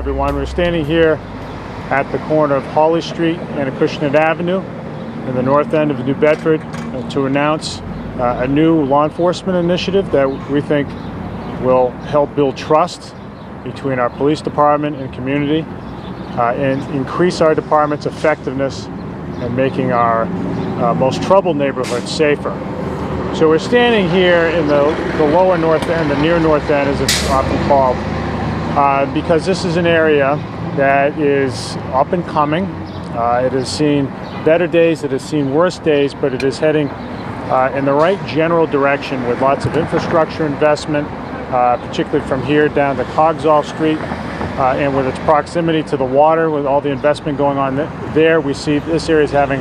everyone. We're standing here at the corner of Hawley Street and Acushnet Avenue in the north end of New Bedford to announce a new law enforcement initiative that we think will help build trust between our police department and community and increase our department's effectiveness in making our most troubled neighborhoods safer. So we're standing here in the lower north end, the near north end as it's often called, because this is an area that is up and coming. It has seen better days, it has seen worse days, but it is heading in the right general direction with lots of infrastructure investment, particularly from here down to Coggeshall Street, and with its proximity to the water, with all the investment going on there, we see this area is having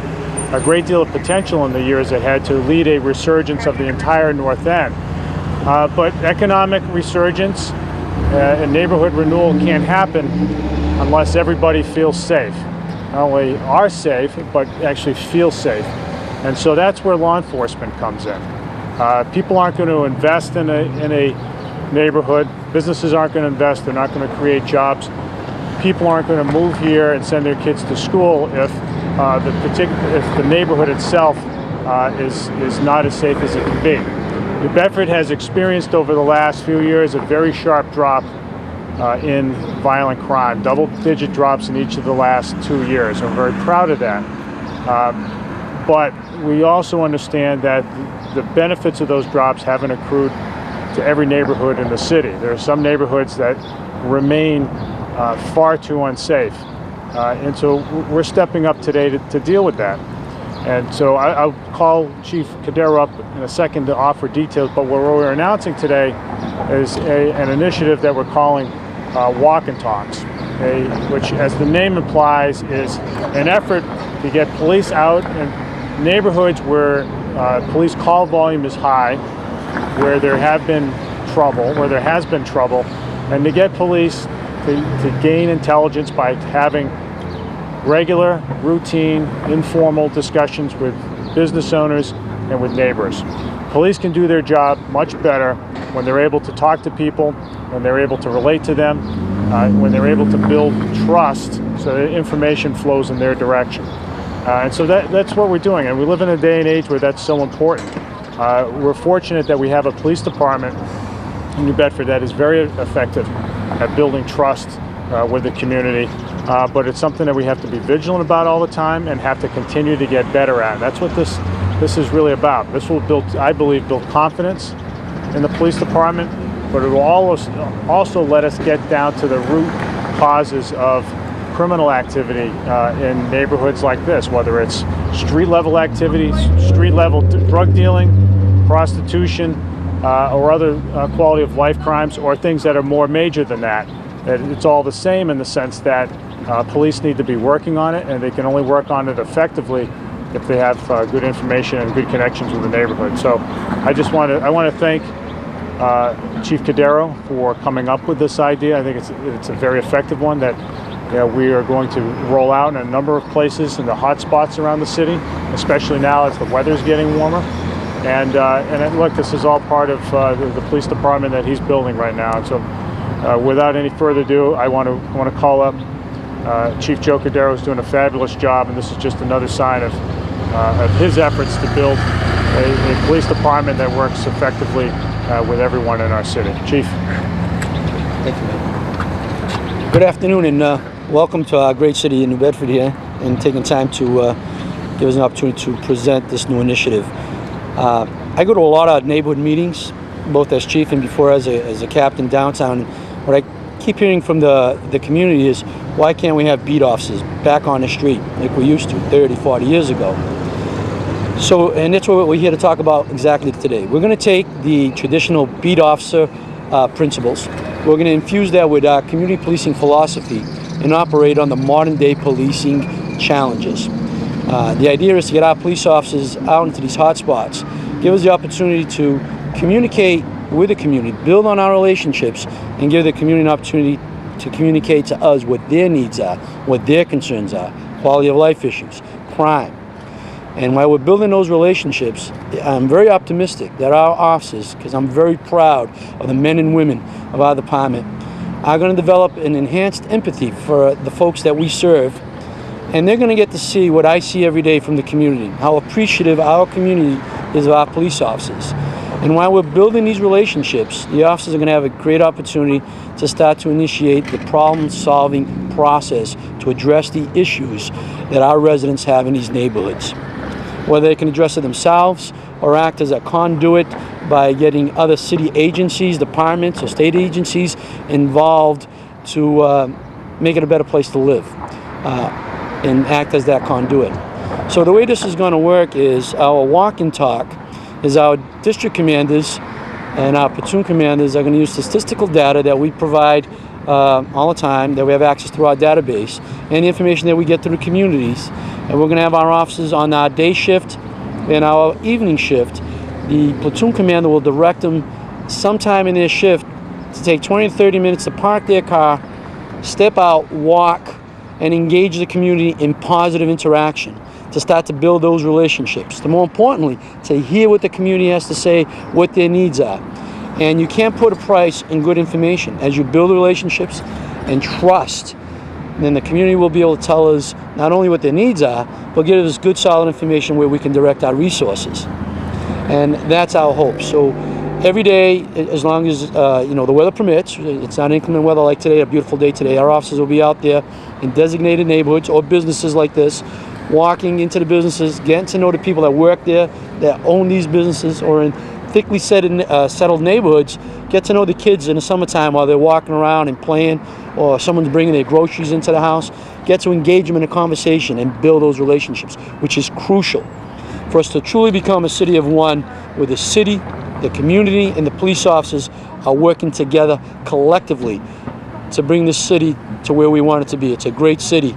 a great deal of potential in the years ahead to lead a resurgence of the entire north end. But economic resurgence and neighborhood renewal can't happen unless everybody feels safe. Not only are safe, but actually feel safe. And so that's where law enforcement comes in. People aren't going to invest in a neighborhood. Businesses aren't going to invest. They're not going to create jobs. People aren't going to move here and send their kids to school if the neighborhood itself is not as safe as it can be. New Bedford has experienced over the last few years a very sharp drop in violent crime, double-digit drops in each of the last 2 years. We're very proud of that. But we also understand that the benefits of those drops haven't accrued to every neighborhood in the city. There are some neighborhoods that remain far too unsafe. And so we're stepping up today to deal with that. And so I'll call Chief Cordeiro up in a second to offer details, but what we're announcing today is an initiative that we're calling Walk and Talks, which, as the name implies, is an effort to get police out in neighborhoods where police call volume is high, where there has been trouble, and to get police to gain intelligence by having regular, routine, informal discussions with business owners and with neighbors. Police can do their job much better when they're able to talk to people, when they're able to relate to them, when they're able to build trust so that information flows in their direction. And so that's what we're doing, and we live in a day and age where that's so important. We're fortunate that we have a police department in New Bedford that is very effective at building trust with the community, but it's something that we have to be vigilant about all the time and have to continue to get better at. That's what this is really about. This will I believe, build confidence in the police department, but it will also let us get down to the root causes of criminal activity in neighborhoods like this, whether it's street-level activities, street-level drug dealing, prostitution, or other quality of life crimes, or things that are more major than that. It's all the same in the sense that police need to be working on it, and they can only work on it effectively if they have good information and good connections with the neighborhood. So I want to thank Chief Cordeiro for coming up with this idea. I think it's a very effective one that we are going to roll out in a number of places in the hot spots around the city, especially now as the weather's getting warmer. And look, this is all part of the police department that he's building right now. And so without any further ado, I want to call up Chief Joe Cordeiro, who's doing a fabulous job, and this is just another sign of his efforts to build a police department that works effectively with everyone in our city. Chief. Thank you, man. Good afternoon, and welcome to our great city in New Bedford here, and taking time to give us an opportunity to present this new initiative. I go to a lot of neighborhood meetings, both as chief and before as a captain downtown. What I keep hearing from the community is, why can't we have beat officers back on the street like we used to 30, 40 years ago? So, and that's what we're here to talk about exactly today. We're going to take the traditional beat officer principles. We're going to infuse that with our community policing philosophy and operate on the modern day policing challenges. The idea is to get our police officers out into these hot spots, give us the opportunity to communicate with the community, build on our relationships, and give the community an opportunity to communicate to us what their needs are, what their concerns are, quality of life issues, crime. And while we're building those relationships, I'm very optimistic that our officers, because I'm very proud of the men and women of our department, are going to develop an enhanced empathy for the folks that we serve, and they're going to get to see what I see every day from the community, how appreciative our community is of our police officers. And while we're building these relationships, the officers are going to have a great opportunity to start to initiate the problem-solving process to address the issues that our residents have in these neighborhoods. Whether they can address it themselves or act as a conduit by getting other city agencies, departments, or state agencies involved to make it a better place to live and act as that conduit. So the way this is going to work is our walk and talk is our district commanders and our platoon commanders are going to use statistical data that we provide all the time, that we have access to our database, and the information that we get through the communities. And we're going to have our officers on our day shift and our evening shift. The platoon commander will direct them sometime in their shift to take 20 to 30 minutes to park their car, step out, walk, and engage the community in positive interaction to start to build those relationships. And more importantly, to hear what the community has to say, what their needs are. And you can't put a price in good information. As you build relationships and trust, then the community will be able to tell us not only what their needs are, but give us good, solid information where we can direct our resources. And that's our hope. So every day, as long as the weather permits, it's not inclement weather like today, a beautiful day today, our officers will be out there in designated neighborhoods or businesses like this, walking into the businesses, getting to know the people that work there, that own these businesses, or in thickly settled neighborhoods, get to know the kids in the summertime while they're walking around and playing, or someone's bringing their groceries into the house. Get to engage them in a conversation and build those relationships, which is crucial for us to truly become a city of one, where the city, the community, and the police officers are working together collectively to bring this city to where we want it to be. It's a great city,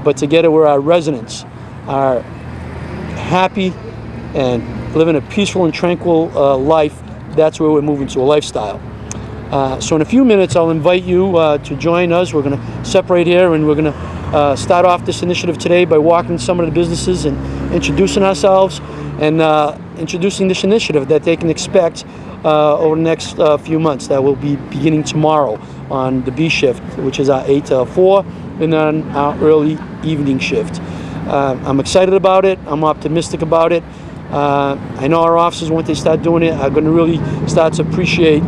but to get it where our residents are happy and living a peaceful and tranquil life, that's where we're moving to, a lifestyle. So in a few minutes, I'll invite you to join us. We're going to separate here, and we're going to start off this initiative today by walking some of the businesses and introducing ourselves and introducing this initiative that they can expect over the next few months. That will be beginning tomorrow on the B shift, which is our 8 to 4, and then our early evening shift. I'm excited about it. I'm optimistic about it. I know our officers, once they start doing it, are going to really start to appreciate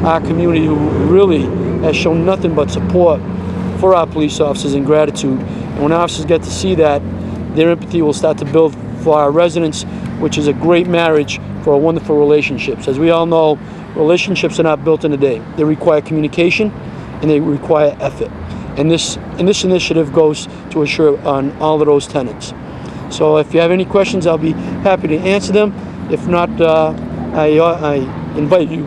our community, who really has shown nothing but support for our police officers and gratitude. And when officers get to see that, their empathy will start to build for our residents, which is a great marriage for a wonderful relationships. As we all know, relationships are not built in a day. They require communication and they require effort. And this initiative goes to assure on all of those tenets. So if you have any questions, I'll be happy to answer them. If not, I invite you,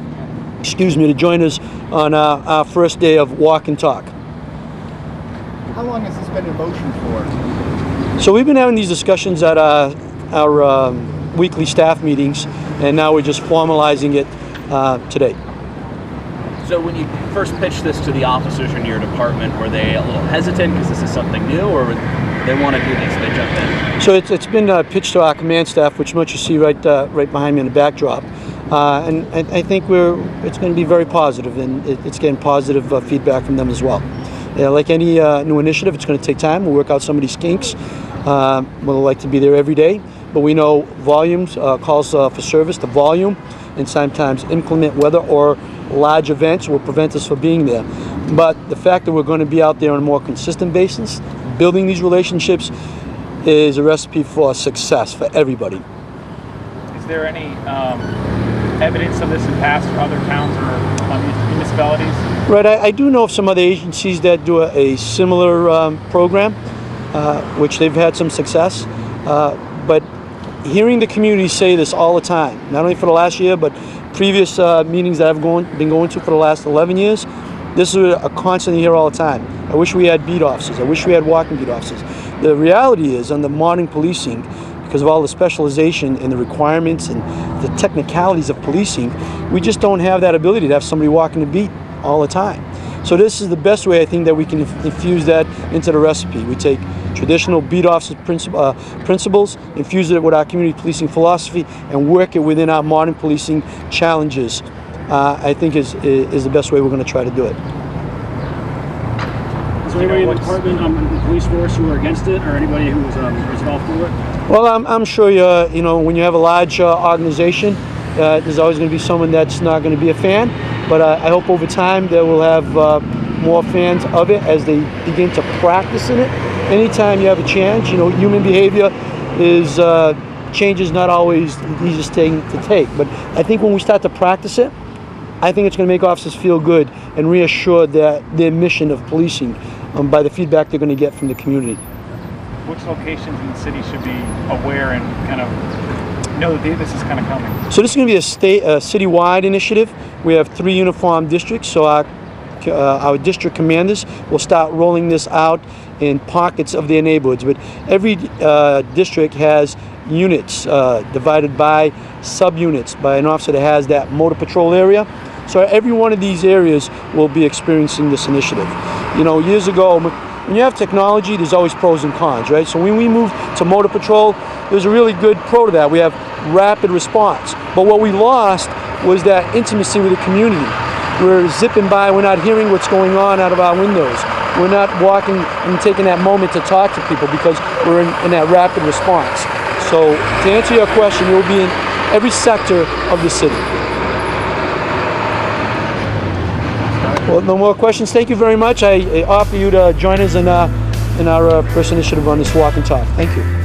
to join us on our first day of walk and talk. How long has this been in motion for? So we've been having these discussions at our weekly staff meetings, and now we're just formalizing it today. So when you first pitched this to the officers in your department, were they a little hesitant because this is something new, or they want to do this, they jump in? So it's been pitched to our command staff, which much you see right behind me in the backdrop. And I think it's going to be very positive, and it's getting positive feedback from them as well. Like any new initiative, it's going to take time. We'll work out some of these kinks. We'll like to be there every day, but we know volumes, calls for service, the volume, and sometimes inclement weather or large events will prevent us from being there. But the fact that we're going to be out there on a more consistent basis, building these relationships, is a recipe for success for everybody. Is there any evidence of this in past other towns or municipalities? Right, I do know of some other agencies that do a similar program, which they've had some success. But hearing the community say this all the time, not only for the last year, but previous meetings that I've been going to for the last 11 years, this is a constant hear all the time. I wish we had beat officers. I wish we had walking beat officers. The reality is, under modern policing, because of all the specialization and the requirements and the technicalities of policing, we just don't have that ability to have somebody walking the beat all the time. So this is the best way, I think, that we can infuse that into the recipe. We take traditional beat officer principles, infuse it with our community policing philosophy, and work it within our modern policing challenges. I think is the best way we're going to try to do it. there anybody in the department, in the police force who are against it, or anybody who was all for it? Well, I'm sure you know, when you have a large organization, there's always going to be someone that's not going to be a fan. But I hope over time that we'll have more fans of it as they begin to practice in it. Anytime you have a chance, you know, human behavior is change is not always the easiest thing to take. But I think when we start to practice it, I think it's going to make officers feel good and reassure that their mission of policing by the feedback they're going to get from the community. Which locations in the city should be aware and kind of know that this is kind of coming? So this is going to be a citywide initiative. We have 3 uniform districts, so our district commanders will start rolling this out in pockets of their neighborhoods. But every district has units divided by subunits by an officer that has that motor patrol area. So every one of these areas will be experiencing this initiative. You know, years ago, when you have technology, there's always pros and cons, right? So when we moved to motor patrol, there's a really good pro to that. We have rapid response. But what we lost was that intimacy with the community. We're zipping by, we're not hearing what's going on out of our windows. We're not walking and taking that moment to talk to people because we're in that rapid response. So to answer your question, you'll be in every sector of the city. Well, no more questions. Thank you very much. I offer you to join us in our first initiative on this walk and talk. Thank you.